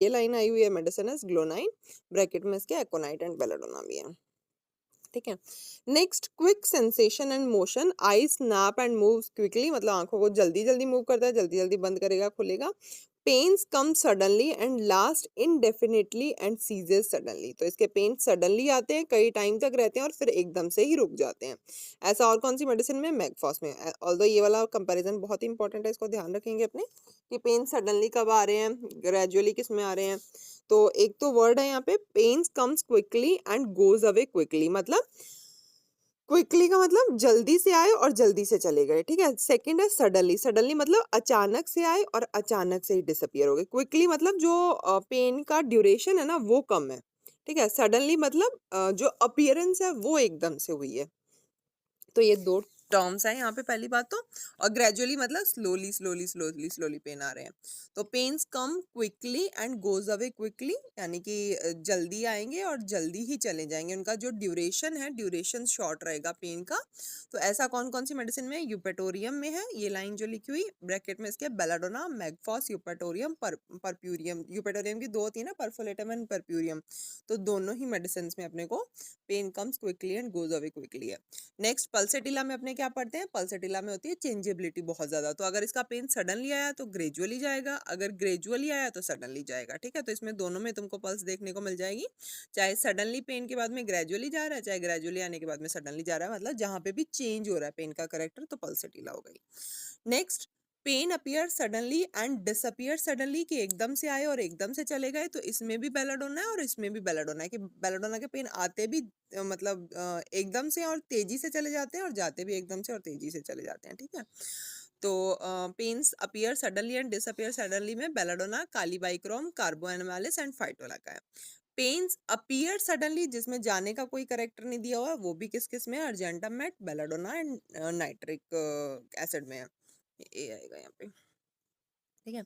ये लाइन आई हुई है मेडिसिन इज ग्लोनाइन, ब्रैकेट में इसके एकोनाइट एंड बेलाडोना भी है, ठीक है। Next, quick sensation and motion, I snap and moves quickly, मतलब आंखों को जल्दी जल्दी मूव करता है, जल्दी जल्दी बंद करेगा खुलेगा। Pains come suddenly and last indefinitely and ceases suddenly, तो इसके पेन सडनली आते हैं, कई टाइम तक रहते हैं और फिर एकदम से ही रुक जाते हैं। ऐसा और कौन सी मेडिसिन में? मैगफॉस में। ऑल्दो ये वाला कंपैरिजन बहुत ही इंपॉर्टेंट है, इसको ध्यान रखेंगे अपने कि पेन सडनली कब आ रहे हैं, ग्रेजुअली किस में आ रहे हैं। तो एक तो वर्ड है यहाँ पे, pains comes quickly and goes away quickly, मतलब क्विकली का मतलब जल्दी से आए और जल्दी से चले गए, ठीक है। सेकंड है सडनली, सडनली मतलब अचानक से आए और अचानक से ही डिसअपियर हो गए। क्विकली मतलब जो पेन का ड्यूरेशन है ना वो कम है, ठीक है। सडनली मतलब जो अपीयरेंस है वो एकदम से हुई है। तो ये दो टर्म्स है यहाँ पे, पहली बात तो। और ग्रेजुअली मतलब slowly slowly slowly slowly pain आ रहे हैं। तो pains come quickly and goes away quickly, यानी कि जल्दी आएंगे और जल्दी ही चले जाएंगे, उनका जो ड्यूरेशन है ड्यूरेशन शॉर्ट रहेगा पेन का। तो ऐसा कौन कौन सी मेडिसिन में? यूपेटोरियम में है ये लाइन जो लिखी हुई ब्रैकेट में इसके, बेलाडोना, मैगफॉस, यूपेटोरियम, परप्यूरियम। यूपेटोरियम की दो होती है ना, परफोलेटम एंड परप्यूरियम, तो दोनों ही मेडिसिन में अपने को pain comes quickly and goes away quickly है। नेक्स्ट, पल्सेटिला में अपने क्या पढ़ते हैं? पल्सेटिला में होती है चेंजेबिलिटी बहुत ज्यादा, तो अगर इसका पेन सडनली आया तो ग्रेजुअली जाएगा, अगर ग्रेजुअली आया तो सडनली जाएगा, ठीक है। तो इसमें दोनों में तुमको पल्स देखने को मिल जाएगी, चाहे सडनली पेन के बाद में ग्रेजुअली जा रहा है, चाहे ग्रेजुअली आने के बाद में सडनली जा रहा है, मतलब जहां पे भी चेंज हो रहा है पेन का करेक्टर, तो पल्सेटिला हो गई। Next, pain appear suddenly and disappear suddenly, कि एकदम से आए और एकदम से चले गए, तो इसमें भी बेलाडोना है और इसमें भी बेलाडोना है, कि बेलाडोना के पेन आते भी मतलब एकदम से और तेजी से चले जाते हैं और जाते भी एकदम से और तेजी से चले जाते हैं, ठीक है। तो pains appear suddenly and disappear suddenly में Belladonna, Kali bichrom, Carbo animalis and Phytolacca का है। पेन्स अपीयर सडनली जिसमें जाने का कोई करेक्टर नहीं दिया हुआ, वो भी किस किस में? अर्जेंटामेट, बेलाडोना एंड नाइट्रिक एसिड में है, ये आएगा यहाँ पे, ठीक है।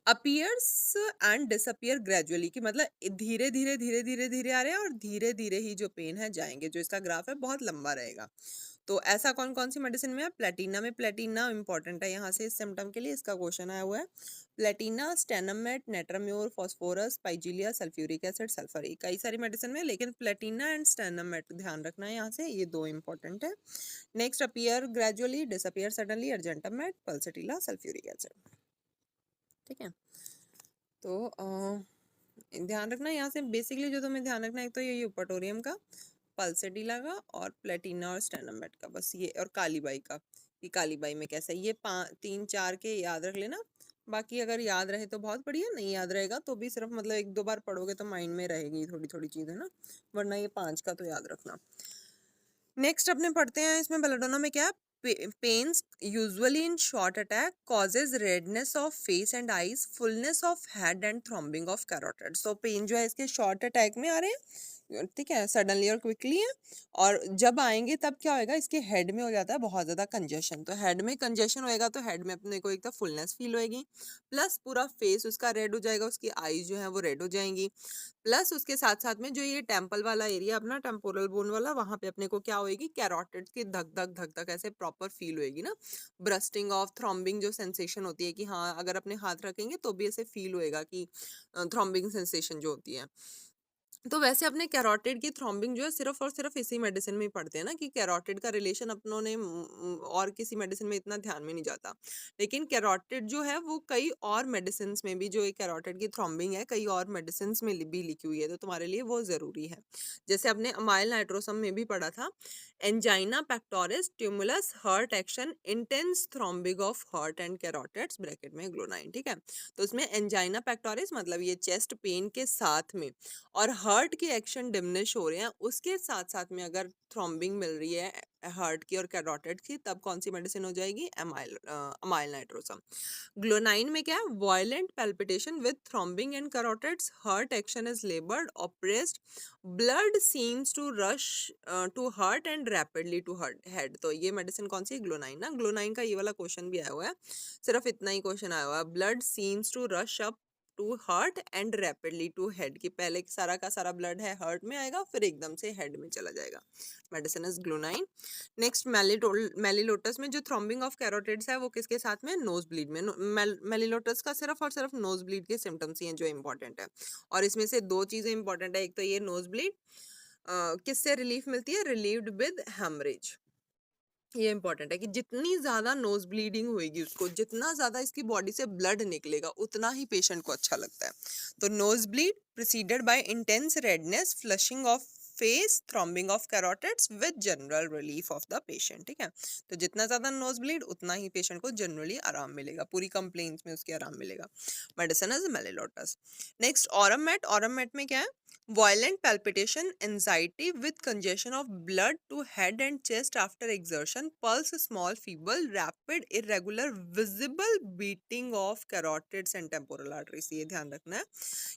अपीयर्स एंड डिसअपियर ग्रेजुअली, की मतलब धीरे धीरे धीरे धीरे धीरे आ रहे हैं और धीरे धीरे ही जो पेन है जाएंगे, जो इसका ग्राफ है बहुत लंबा रहेगा। तो ऐसा कौन कौन सी मेडिसिन में है? प्लेटिना में, प्लेटिना इंपॉर्टेंट है यहाँ से इस सिम्टम के लिए, इसका क्वेश्चन आया हुआ है। प्लेटिना, स्टेनमेट, नेट्राम्योर, फॉस्फोरस, पाइजिलिया, सल्फ्यूरिक एसिड, सल्फर, कई सारी मेडिसिन में, लेकिन प्लेटिना एंड स्टेनमेट ध्यान रखना है यहाँ से, ये दो इंपॉर्टेंट है। Next, appear gradually, disappear suddenly, argentum met, pulsatilla, sulphuric acid, ठीक है। तो ध्यान रखना यहाँ से बेसिकली जो तुम्हें ध्यान रखना है, एक तो ये यूपाटोरियम का, पल्सेटिला का और प्लेटिना और स्टेनमेट का, बस ये, और कालीबाई का, कि कालीबाई में कैसा है, ये 3 4 के याद रख लेना। बाकी अगर याद रहे तो बहुत बढ़िया, नहीं याद रहेगा तो भी सिर्फ मतलब 1 2 बार पढ़ोगे तो माइंड में रहेगी थोड़ी थोड़ी चीज, है ना, वरना ये 5 का तो याद रखना। नेक्स्ट अपने पढ़ते हैं इसमें बेलाडोना में क्या, pains usually in short attack causes redness of face and eyes, fullness of head and throbbing of carotid. So pain जो है इसके शॉर्ट अटैक में आ रहे हैं, ठीक है, सडनली और क्विकली है, और जब आएंगे तब क्या होएगा, इसके हेड में हो जाता है बहुत ज्यादा कंजेशन, तो हेड में कंजेशन होएगा तो हेड में अपने को एक तो फुलनेस फील होएगी, प्लस पूरा फेस उसका रेड हो जाएगा, उसकी आईज जो है वो रेड हो जाएंगी, प्लस उसके साथ साथ में जो ये टेम्पल वाला एरिया अपना टेम्पोरल बोन वाला, वहां पे अपने को क्या होएगी, कैरोटिड की धक धक ऐसे प्रॉपर फील होएगी ना, ब्रस्टिंग ऑफ थ्रॉम्बिंग जो सेंसेशन होती है, कि हाँ अगर अपने हाथ रखेंगे तो भी ऐसे फील होएगा कि थ्रॉम्बिंग सेंसेशन जो होती है। तो वैसे अपने कैरोटिड की थ्रॉम्बिंग जो है सिर्फ और सिर्फ इसी मेडिसिन में ही पढ़ते हैं ना, कि कैरोटिड का रिलेशन अपनों ने और किसी मेडिसिन में इतना ध्यान में नहीं जाता, लेकिन कैरोटिड जो है वो कई और मेडिसिन में भी, जो एक कैरोटिड की थ्रॉम्बिंग है कई और मेडिसिन में भी लिखी हुई है, तो तुम्हारे लिए वो जरूरी है। जैसे अपने अमाइल नाइट्रोसम में भी पढ़ा था, angina pectoris tumultuous heart action intense throbbing of heart and carotids, bracket में ग्लोनाइन, ठीक है। तो उसमें एंजाइना पेक्टोरिस मतलब ये चेस्ट पेन के साथ में, और हार्ट के एक्शन डिमिनिश हो रहे हैं, उसके साथ साथ में अगर थ्रॉम्बिंग मिल रही है हार्ट की और कैरोटिड की, तब कौन सी मेडिसिन हो जाएगी, अमाइल नाइट्रोसम। ग्लोनाइन में क्या है, violent palpitation with throbbing and carotids, heart action is laboured oppressed, blood seems to rush to heart and rapidly to head. तो ये मेडिसिन कौन सी है, ग्लोनाइन ना, ग्लोनाइन का ये वाला क्वेश्चन भी आया हुआ है, सिर्फ इतना ही क्वेश्चन आया हुआ है, blood seems to rush up to heart and rapidly to head, कि पहले सारा का सारा ब्लड है हार्ट में आएगा, फिर एकदम से हेड में चला जाएगा। Medicine is glonoine. Next melilotus में जो थ्रोम्बिंग ऑफ कैरोटिड्स है वो किसके साथ में, नोज ब्लीड में। मेलिलोटस का सिर्फ और सिर्फ नोज ब्लीड के सिम्टम्स ही हैं जो इंपॉर्टेंट है, और इसमें से दो चीजें इंपॉर्टेंट है, एक तो ये नोज ब्लीड किससे रिलीफ मिलती है, रिलीव्ड विद हेमरेज। ये इंपॉर्टेंट है कि जितनी ज्यादा नोज ब्लीडिंग होगी उसको, जितना ज्यादा इसकी बॉडी से ब्लड निकलेगा, उतना ही पेशेंट को अच्छा लगता है। तो nose bleed preceded by intense redness, flushing of face, throbbing of carotids with general relief of the patient. ठीक है, तो जितना ज्यादा नोज ब्लीड उतना ही पेशेंट को जनरली आराम मिलेगा, पूरी कंप्लेंट्स में उसके आराम मिलेगा। Medicine is melilotus. Next aurum met में क्या है, violent palpitation, anxiety with congestion of blood to head and chest after exertion, pulse small, feeble, rapid, irregular, visible beating of carotids and temporal arteries। ये ध्यान रखना है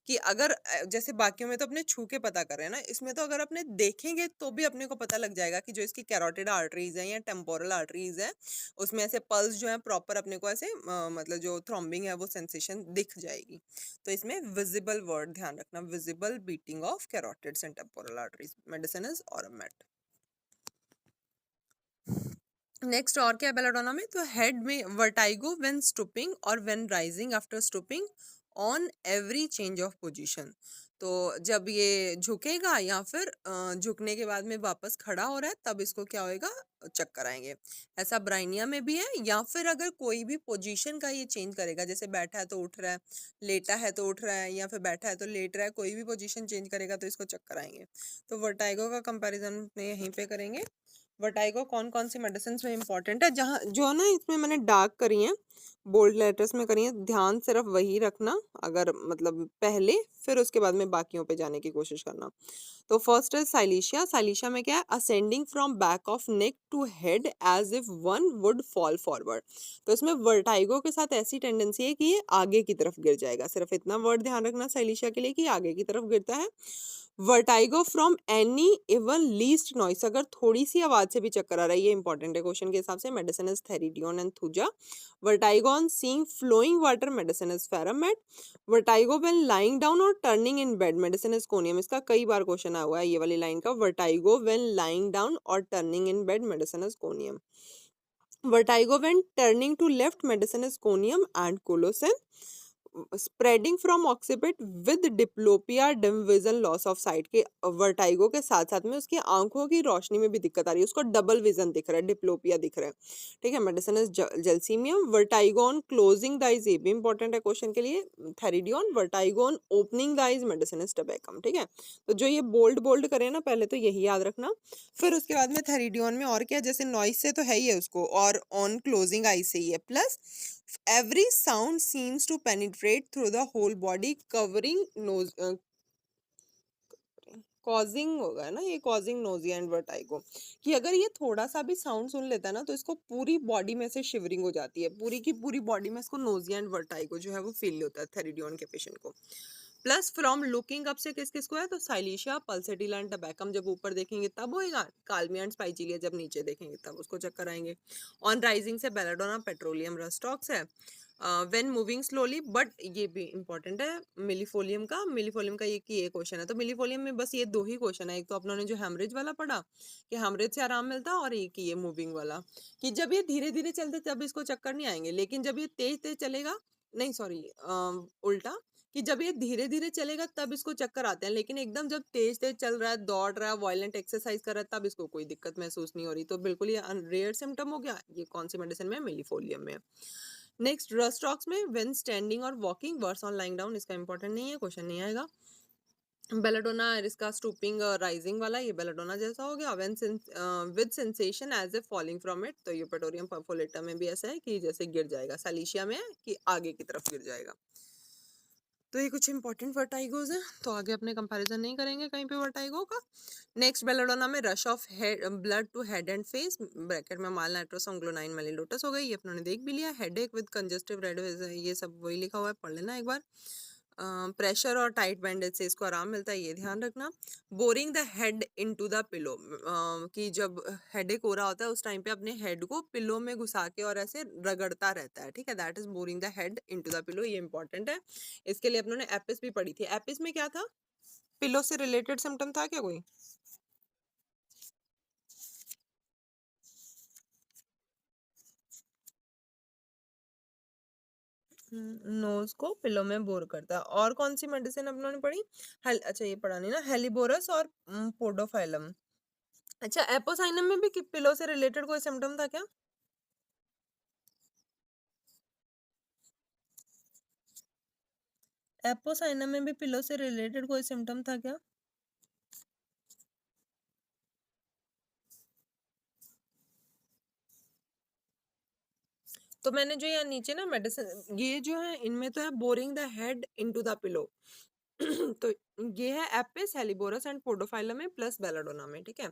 कि अगर जैसे बाकियों में तो अपने छू के पता कर रहे हैं ना, इसमें तो अगर अपने देखेंगे तो भी अपने को पता लग जाएगा कि जो इसकी कैरोटिड आर्टरीज है या टेम्पोरल आर्टरीज है, उसमें ऐसे पल्स जो है प्रॉपर अपने को ऐसे मतलब जो थ्रॉम्बिंग है वो सेंसेशन दिख जाएगी। तो इसमें विजिबल वर्ड ध्यान रखना, visible beating of carotids and temporal arteries. Medicine is aurum met. Next और क्या है बेलाडोना में, तो हेड में वर्टाइगो व्हेन स्टूपिंग और when rising after stooping on every change of position. तो जब ये झुकेगा या फिर झुकने के बाद में वापस खड़ा हो रहा है तब इसको क्या होएगा, चक्कर आएंगे। ऐसा ब्राइनिया में भी है, या फिर अगर कोई भी पोजीशन का ये चेंज करेगा, जैसे बैठा है तो उठ रहा है, लेटा है तो उठ रहा है, या फिर बैठा है तो लेट रहा है, कोई भी पोजीशन चेंज करेगा तो इसको चक्कर आएंगे। तो वर्टाइगो का कंपैरिजन अपने यहीं पे करेंगे। वर्टाइगो कौन कौन सी मेडिसिन में इंपॉर्टेंट है, जहाँ जो ना इसमें मैंने डार्क करी है, बोल्ड लेटर्स में करी है, ध्यान सिर्फ वही रखना, अगर मतलब पहले, फिर उसके बाद में बाकियों पे जाने की कोशिश करना। तो फर्स्ट है साइलिशिया। साइलिशिया में क्या है, ascending from back of neck to head as if one would fall forward. तो इसमें वर्टाइगो के साथ ऐसी टेंडेंसी है कि ये आगे की तरफ गिर जाएगा, सिर्फ इतना वर्ड ध्यान रखना साइलिशिया के लिए कि आगे की तरफ गिरता है। Vertigo from any even least noise, अगर थोड़ी सी आवाज से भी चक्कर आ रहा है, ये इंपॉर्टेंट है क्वेश्चन के हिसाब से। Medicine is theridion and thuja. Vertigo on seeing flowing water, medicine is ferrum met. Vertigo when lying down और turning in bed, medicine is conium. इसका कई बार क्वेश्चन आया हुआ है ये वाली लाइन का, वर्टाइगो व्हेन लाइंग डाउन और turning in bed, medicine is conium. Vertigo when turning to left, medicine is conium and colocynth. Spreading from occiput with diplopia, dim vision, loss of sight, के vertigo के साथ साथ में उसकी आंखों की रोशनी में भी दिक्कत आ रही है, उसको डबल विजन दिख रहा है, डिप्लोपिया दिख रहा है। ठीक है, medicine is gelsemium. Vertigo on closing the eyes, ये भी इंपॉर्टेंट है क्वेश्चन के लिए, theridion. Vertigo on opening the eyes, medicine is tabacum. ठीक है, तो जो ये बोल्ड बोल्ड करें ना, पहले तो यही याद रखना, फिर उसके बाद में थेरिडियन में और क्या, जैसे नॉइस से तो है ही है उसको, और ऑन क्लोजिंग आइज से ही है, plus every sound seems to penetrate through the whole body covering nose causing होगा ना, ये causing nausea and vertigo, कि अगर ये थोड़ा सा भी साउंड सुन लेता है ना तो इसको पूरी बॉडी में से शिवरिंग हो जाती है, पूरी की पूरी बॉडी में इसको नोजिया एंड वर्टाइगो जो है वो फील होता है थेरिडियन के पेशेंट को। प्लस फ्रॉम लुकिंग अप से किस किस को है, तो साइलिशिया, पल्सेटिला एंड टबैकम जब ऊपर देखेंगे तब होएगा, कालमिया एंड स्पाइचिलिया जब नीचे देखेंगे तब उसको चक्कर आएंगे। ऑन राइजिंग से बेलाडोना, पेट्रोलियम, रस्टॉक्स है। व्हेन मूविंग स्लोली, बट ये भी इंपॉर्टेंट है मिलीफोलियम का ये क्वेश्चन है, तो मिलीफोलियम में बस ये दो ही क्वेश्चन है, एक तो अपनों ने जो हेमरेज वाला पढ़ा कि हेमरेज से आराम मिलता है, और एक ये मूविंग वाला कि जब ये धीरे धीरे चलते तब इसको चक्कर नहीं आएंगे, लेकिन जब ये तेज तेज चलेगा, नहीं सॉरी उल्टा, कि जब ये धीरे धीरे चलेगा तब इसको चक्कर आते हैं, लेकिन एकदम जब तेज तेज चल रहा है, दौड़ रहा है, वायलेंट एक्सरसाइज कर रहा है, तब इसको कोई दिक्कत महसूस नहीं हो रही। तो बिल्कुल ये रेयर सिम्टम हो गया, ये कौन सी मेडिसिन में, मिलीफोलियम में। नेक्स्ट रस्टॉक्स में व्हेन स्टैंडिंग और walking, worse on lying down, इसका इंपॉर्टेंट नहीं है, क्वेश्चन नहीं आएगा। बेलाडोना इसका स्टूपिंग राइजिंग वाला, ये बेलाडोना जैसा हो गया। When with sensation as a falling from it, तो यूपेटोरियम परफोलेटा में भी ऐसा है कि जैसे गिर जाएगा। सालिशिया में है कि आगे की तरफ गिर जाएगा। तो ये कुछ इंपॉर्टेंट वर्टाइगोज हैं, तो आगे अपने कंपैरिजन नहीं करेंगे कहीं पे वर्टाइगो का। नेक्स्ट बेलाडोना में rush of head blood to head and face, bracket में माल नाइट्रोसोम, ग्लोनाइन, मेलिलोटस हो गई, ये अपनों ने देख भी लिया। हेडेक विद कंजस्टिव रेड, ये सब वही लिखा हुआ है, पढ़ लेना एक बार। प्रेशर और टाइट बैंडेज से इसको आराम मिलता है, ये ध्यान रखना। Boring the head into the pillow, कि जब हेडेक हो रहा होता है उस टाइम पे अपने हेड को पिलो में घुसा के और ऐसे रगड़ता रहता है, ठीक है, that is boring the head into the pillow, ये इंपॉर्टेंट है। इसके लिए अपनों ने एपिस भी पढ़ी थी। एपिस में क्या था, पिलो से रिलेटेड सिम्टम था क्या कोई? नोज को पिलो में बोर करता है। और कौन सी मेडिसिन अपनों ने पढ़ी? अच्छा ये पढ़ा नहीं ना, हेलिबोरस और पोडोफाइलम। अच्छा, एपोसाइनम में भी पिलो से रिलेटेड कोई सिम्टम था क्या? एपोसाइनम में भी पिलो से रिलेटेड कोई सिम्टम था क्या? तो मैंने जो यहाँ नीचे ना मेडिसिन ये जो है इनमें तो है boring the head into the pillow. तो ये है एपिस, हेलिबोरस एंड पोडोफाइलम में प्लस बेलाडोना में, ठीक है।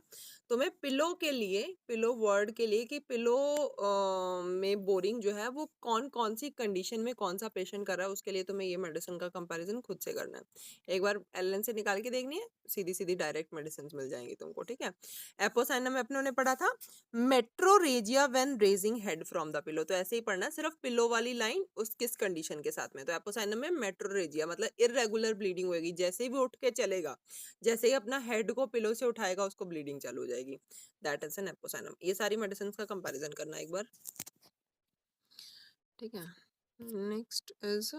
तो मैं पिलो के लिए, पिलो वर्ड के लिए कि पिलो में बोरिंग जो है वो कौन कौन सी कंडीशन में कौन सा पेशेंट कर रहा है, उसके लिए तो मैं ये मेडिसिन का कंपैरिजन खुद से करना है। एक बार एलएन से निकाल के देखनी है, सीधी सीधी डायरेक्ट मेडिसिन मिल जाएंगी तुमको, ठीक है। एपोसाइनम में अपने ने पढ़ा था metrorrhagia when raising head from the pillow, तो ऐसे ही पढ़ना, सिर्फ पिलो वाली लाइन उस किस कंडीशन के साथ में। तो एपोसाइनम में मेट्रोरेजिया मतलब इररेगुलर ब्लीडिंग होगी, जैसे ही वो उठ के चलेगा, जैसे ही अपना हेड को पिलो से उठाएगा उसको ब्लीडिंग चालू हो जाएगी, दैट इज एन एपोसाइनम। ये सारी मेडिसिन का कंपैरिजन करना एक बार, ठीक है। नेक्स्ट इज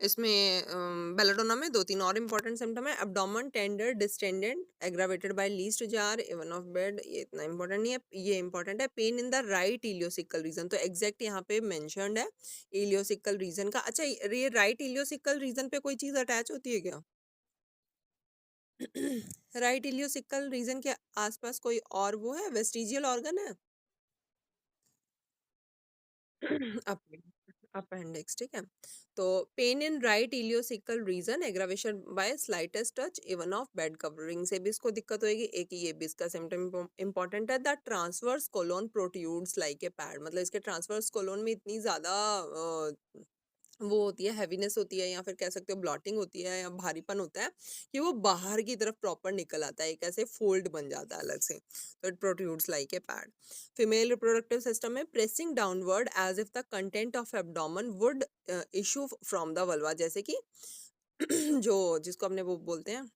इसमें बेलाडोना में दो तीन और इंपॉर्टेंट सिम्टम है, abdomen tender distended aggravated by least jar even of bed, ये इतना इंपॉर्टेंट नहीं है, ये इंपॉर्टेंट है। Pain in the right ileocaecal region, तो एग्जैक्ट यहाँ पे मेंशन्ड है इलियोसिकल रीजन का। अच्छा, ये राइट इलियोसिकल रीजन पे कोई चीज अटैच होती है क्या? राइट इलियोसिकल रीजन के आसपास कोई और वो है, वेस्टिजियल ऑर्गन है? अपेंडिक्स, ठीक है। तो pain in right ileocaecal region aggravation by slightest touch even of bed covering से भी इसको दिक्कत होगी। एक ये भी इसका सिम्टम इंपॉर्टेंट है, the transverse colon protrudes like a pad, मतलब इसके ट्रांसवर्स कोलोन में इतनी ज्यादा वो होती है, हैवीनेस होती है, या फिर कह सकते हो ब्लॉटिंग होती है या भारीपन होता है, कि वो बाहर की तरफ प्रॉपर निकल आता है, एक ऐसे फोल्ड बन जाता है अलग से, तो it protrudes like a pad. Female reproductive system में pressing downward as if the content of abdomen would issue from the vulva, जैसे कि जो जिसको हमने वो बोलते हैं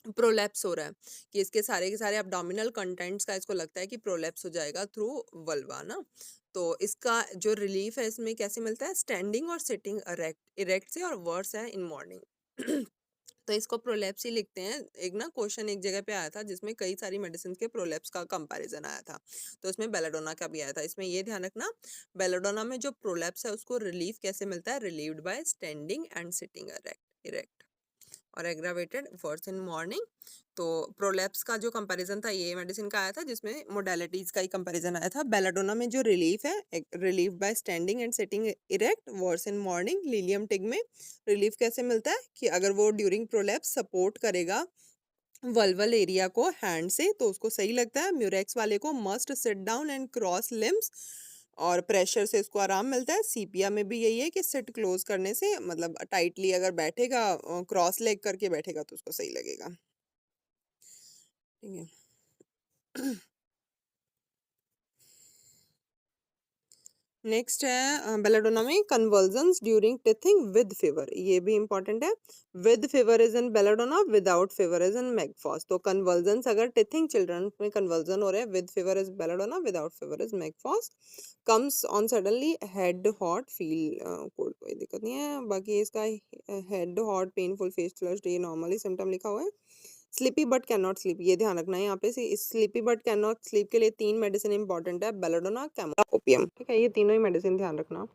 प्रोलैप्स हो रहा है, कि इसके सारे के सारे एब्डोमिनल कंटेंट्स का इसको लगता है कि प्रोलैप्स हो जाएगा थ्रू वल्वा ना। तो इसका जो रिलीफ है इसमें कैसे मिलता है, स्टैंडिंग और सिटिंग इरेक्ट, इरेक्ट से, और वर्स है इन मॉर्निंग। तो इसको प्रोलैप्स ही लिखते हैं। एक ना क्वेश्चन एक जगह पे आया था जिसमें कई सारी मेडिसिन के प्रोलैप्स का कंपैरिजन आया था, तो इसमें बेलाडोना का भी आया था। इसमें ये ध्यान रखना, बेलाडोना में जो प्रोलैप्स है उसको रिलीफ कैसे मिलता है, relieved by standing and sitting erect, erect और एग्रावेटेड वर्स इन मॉर्निंग। तो प्रोलैप्स का जो कंपैरिजन था ये मेडिसिन का आया था, जिसमें मोडालिटीज का ही कंपैरिजन आया था। बेलाडोना में जो रिलीफ है, relief by standing and sitting erect worse in morning. Lilium tig में रिलीफ कैसे मिलता है, कि अगर वो ड्यूरिंग प्रोलैप्स सपोर्ट करेगा वल्वल एरिया को हैंड से तो उसको सही लगता है। म्यूरेक्स वाले को must sit down and cross limbs, और प्रेशर से इसको आराम मिलता है। सीपिया में भी यही है कि सिट क्लोज करने से, मतलब टाइटली अगर बैठेगा, क्रॉस लेग करके बैठेगा तो उसको सही लगेगा, ठीक है। नेक्स्ट है बेलाडोना में convulsions during teething with fever, ये भी इंपॉर्टेंट है। With fever is in belladonna, without fever is in mag phos. तो कन्वर्जन्स अगर टिथिंग चिल्ड्रन में कन्वर्जन हो रहे हैं, with fever is belladonna, without fever is mag phos. Comes on suddenly head hot feel cold, कोई दिक्कत नहीं है। बाकी इसका head hot painful face flushed, ये नॉर्मली सिम्टम लिखा हुआ है। Sleepy but can not sleep, ये ध्यान रखना है यहाँ पे। Sleepy but can not sleep के लिए तीन मेडिसिन इंपॉर्टेंट है, बेलाडोना, कैमोरा, ओपियम, ठीक है, ये तीनों ही मेडिसिन ध्यान रखना।